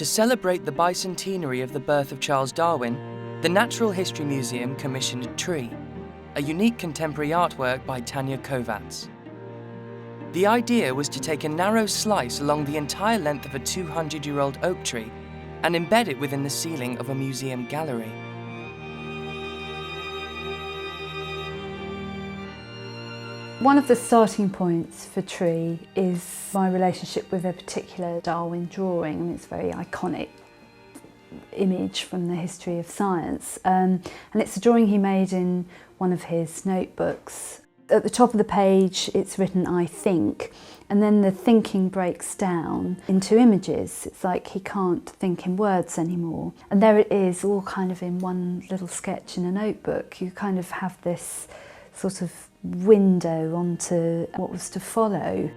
To celebrate the bicentenary of the birth of Charles Darwin, the Natural History Museum commissioned a tree, a unique contemporary artwork by Tania Kovats. The idea was to take a narrow slice along the entire length of a 200-year-old oak tree and embed it within the ceiling of a museum gallery. One of the starting points for Tree is my relationship with a particular Darwin drawing. I mean, it's a very iconic image from the history of science. And it's a drawing he made in one of his notebooks. At the top of the page, it's written, "I think," and then the thinking breaks down into images. It's like he can't think in words anymore. And there it is, all kind of in one little sketch in a notebook. You kind of have this sort of window onto what was to follow.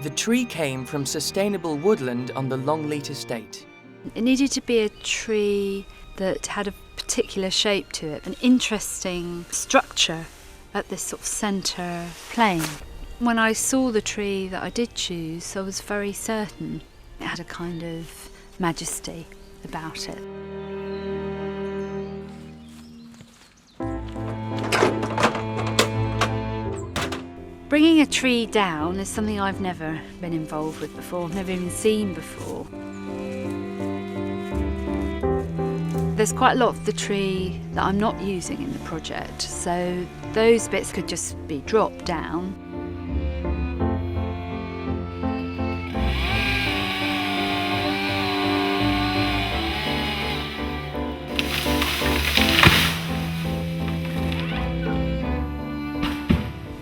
The tree came from sustainable woodland on the Longleat Estate. It needed to be a tree that had a particular shape to it, an interesting structure at this sort of centre plane. When I saw the tree that I did choose, I was very certain it had a kind of majesty about it. Bringing a tree down is something I've never been involved with before, I've never even seen before. There's quite a lot of the tree that I'm not using in the project, so those bits could just be dropped down.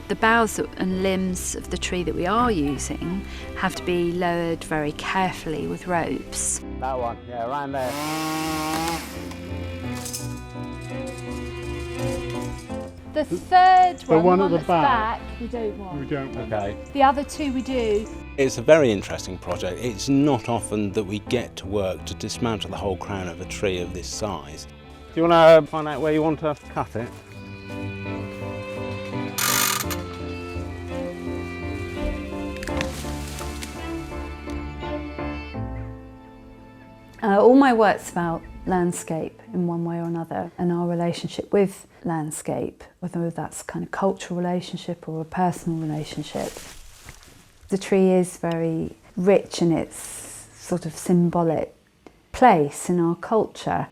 The boughs and limbs of the tree that we are using have to be lowered very carefully with ropes. That one, yeah, around there. The third The one at the that's back. we don't want. We don't want. Okay. The other two we do. It's a very interesting project. It's not often that we get to work to dismantle the whole crown of a tree of this size. Do you want to find out where you want to cut it? All my work's about landscape in one way or another, and our relationship with landscape, whether that's a kind of cultural relationship or a personal relationship. The tree is very rich in its sort of symbolic place in our culture.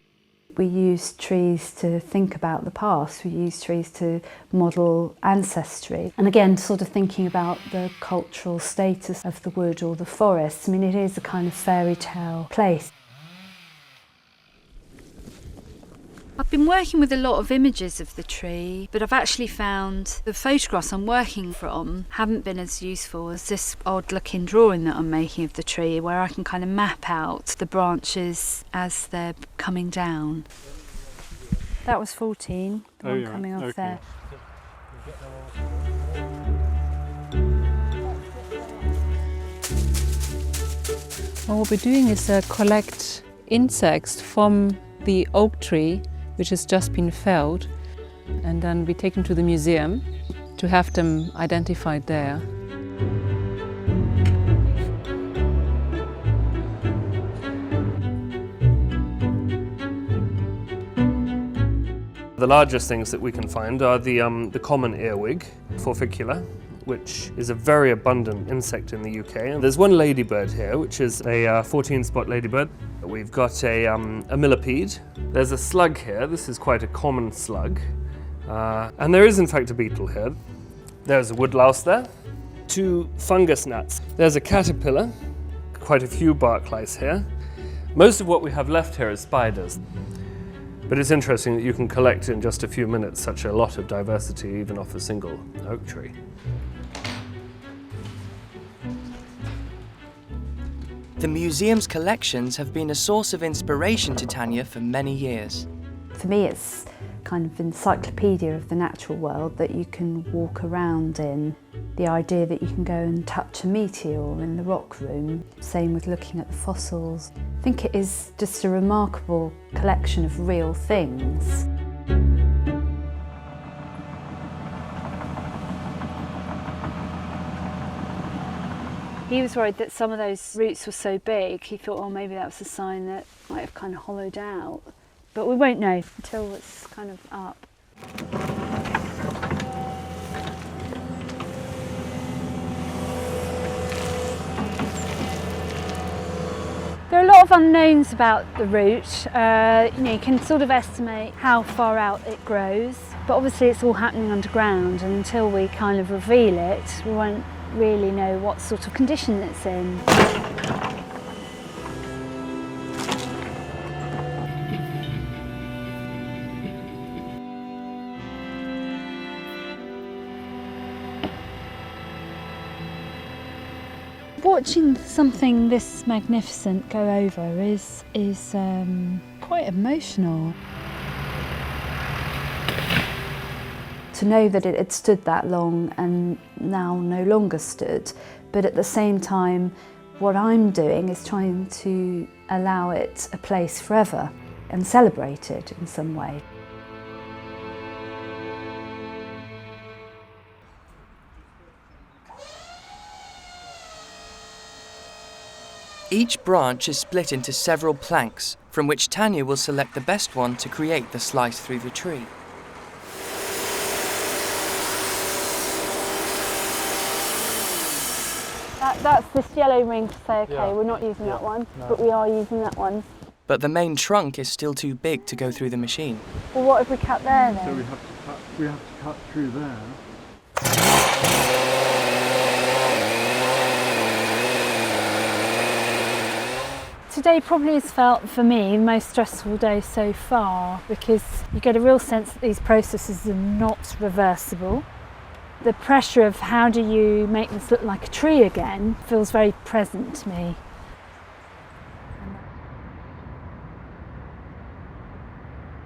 We use trees to think about the past, we use trees to model ancestry. And again, sort of thinking about the cultural status of the wood or the forest. I mean, it is a kind of fairy tale place. I've been working with a lot of images of the tree, but I've actually found the photographs I'm working from haven't been as useful as this odd-looking drawing that I'm making of the tree, where I can kind of map out the branches as they're coming down. That was 14, the one coming off there. What we're doing is collect insects from the oak tree, which has just been felled, and then we take them to the museum to have them identified there. The largest things that we can find are the common earwig, Forficula, which is a very abundant insect in the UK. And there's one ladybird here, which is a 14-spot ladybird. We've got a millipede. There's a slug here. This is quite a common slug. And there is in fact a beetle here. There's a woodlouse there. 2 fungus gnats. There's a caterpillar, quite a few bark lice here. Most of what we have left here is spiders. But it's interesting that you can collect in just a few minutes such a lot of diversity even off a single oak tree. The museum's collections have been a source of inspiration to Tania for many years. For me, it's kind of encyclopedia of the natural world that you can walk around in. The idea that you can go and touch a meteor in the rock room, same with looking at the fossils. I think it is just a remarkable collection of real things. He was worried that some of those roots were so big, he thought, oh, maybe that was a sign that it might have kind of hollowed out. But we won't know until it's kind of up. There are a lot of unknowns about the root. You can sort of estimate how far out it grows, but obviously it's all happening underground, and until we kind of reveal it, we won't really know what sort of condition it's in. Watching something this magnificent go over is quite emotional. To know that it had stood that long and now no longer stood, but at the same time what I'm doing is trying to allow it a place forever and celebrate it in some way. Each branch is split into several planks, from which Tania will select the best one to create the slice through the tree. That's this yellow ring to say, okay, we're not using that one, but we are using that one. But the main trunk is still too big to go through the machine. Well, what if we cut there then? So we have to cut through there. Today probably has felt, for me, the most stressful day so far, because you get a real sense that these processes are not reversible. The pressure of how do you make this look like a tree again feels very present to me.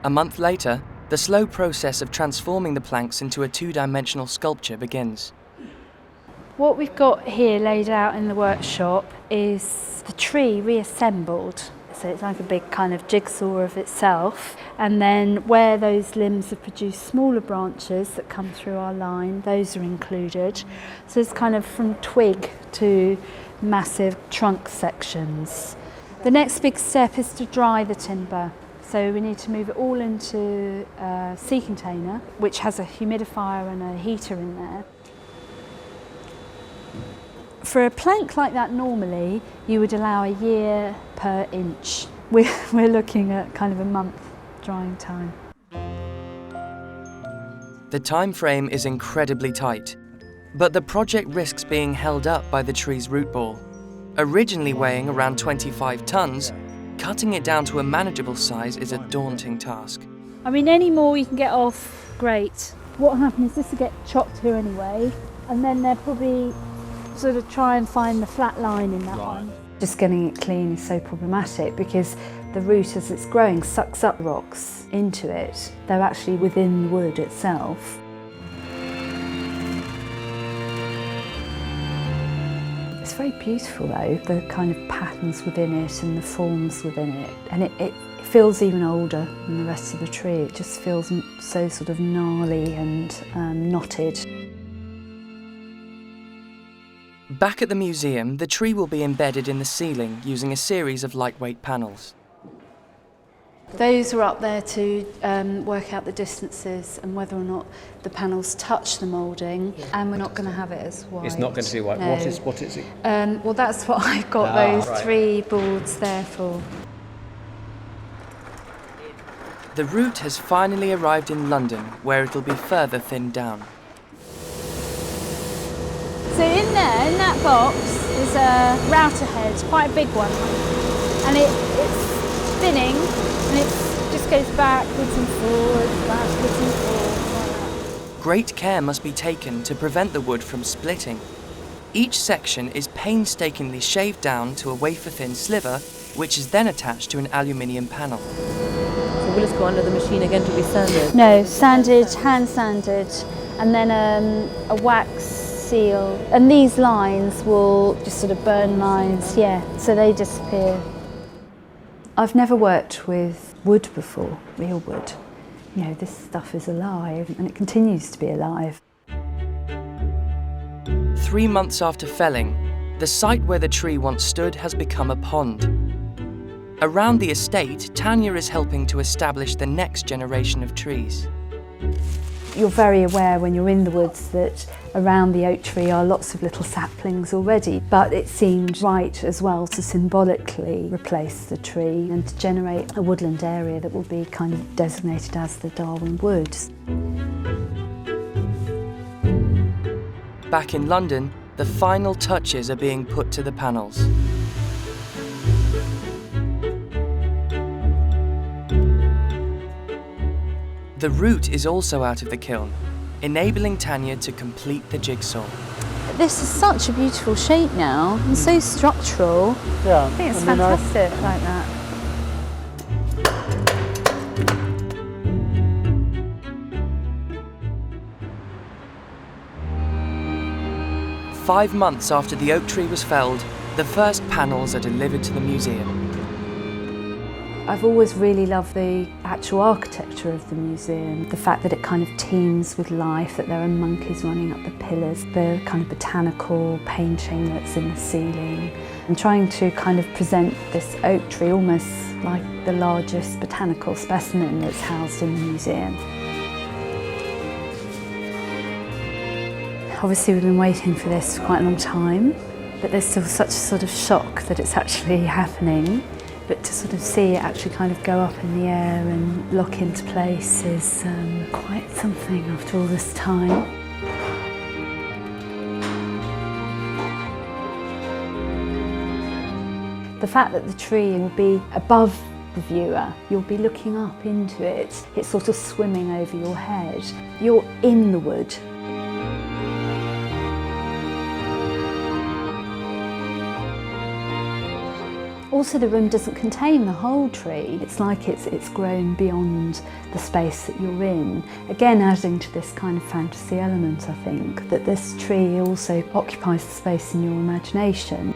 A month later, the slow process of transforming the planks into a two-dimensional sculpture begins. What we've got here laid out in the workshop is the tree reassembled. So it's like a big kind of jigsaw of itself. And then where those limbs have produced smaller branches that come through our line, those are included. So it's kind of from twig to massive trunk sections. The next big step is to dry the timber. So we need to move it all into a sea container, which has a humidifier and a heater in there. For a plank like that normally, you would allow a year per inch. We're looking at kind of a month drying time. The time frame is incredibly tight, but the project risks being held up by the tree's root ball. Originally weighing around 25 tons, cutting it down to a manageable size is a daunting task. I mean, any more you can get off, great. What happens is this will get chopped here anyway, and then they'll probably sort of try and find the flat line in that one. Just getting it clean is so problematic because the root, as it's growing, sucks up rocks into it. They're actually within the wood itself. It's very beautiful though, the kind of patterns within it and the forms within it. And it feels even older than the rest of the tree. It just feels so sort of gnarly and knotted. Back at the museum, the tree will be embedded in the ceiling using a series of lightweight panels. Those are up there to work out the distances and whether or not the panels touch the moulding, and we're not going to have it as white. It's not going to be white. No. What is it? Well, that's what I've got those 3 boards there for. The root has finally arrived in London, where it'll be further thinned down. So in there, in that box, is a router head, quite a big one, and it's spinning, and it just goes backwards and forwards, backwards and forwards, like that. Great care must be taken to prevent the wood from splitting. Each section is painstakingly shaved down to a wafer-thin sliver, which is then attached to an aluminium panel. So will this go under the machine again to be sanded? No, sanded, hand sanded, and then a wax seal. And these lines will just sort of burn lines, so they disappear. I've never worked with wood before, real wood. You know, this stuff is alive and it continues to be alive. 3 months after felling, the site where the tree once stood has become a pond. Around the estate, Tania is helping to establish the next generation of trees. You're very aware when you're in the woods that around the oak tree are lots of little saplings already, but it seemed right as well to symbolically replace the tree and to generate a woodland area that will be kind of designated as the Darwin Woods. Back in London, the final touches are being put to the panels. The root is also out of the kiln, enabling Tania to complete the jigsaw. This is such a beautiful shape now and so structural. Yeah, I think it's fantastic like that. Five months after the oak tree was felled, the first panels are delivered to the museum. I've always really loved the actual architecture of the museum, the fact that it kind of teems with life, that there are monkeys running up the pillars, the kind of botanical painting that's in the ceiling, and trying to kind of present this oak tree almost like the largest botanical specimen that's housed in the museum. Obviously we've been waiting for this for quite a long time, but there's still such a sort of shock that it's actually happening. But to sort of see it actually kind of go up in the air and lock into place is quite something after all this time. The fact that the tree will be above the viewer, you'll be looking up into it, it's sort of swimming over your head. You're in the wood. Also, the room doesn't contain the whole tree. It's like it's grown beyond the space that you're in. Again, adding to this kind of fantasy element, I think, that this tree also occupies the space in your imagination.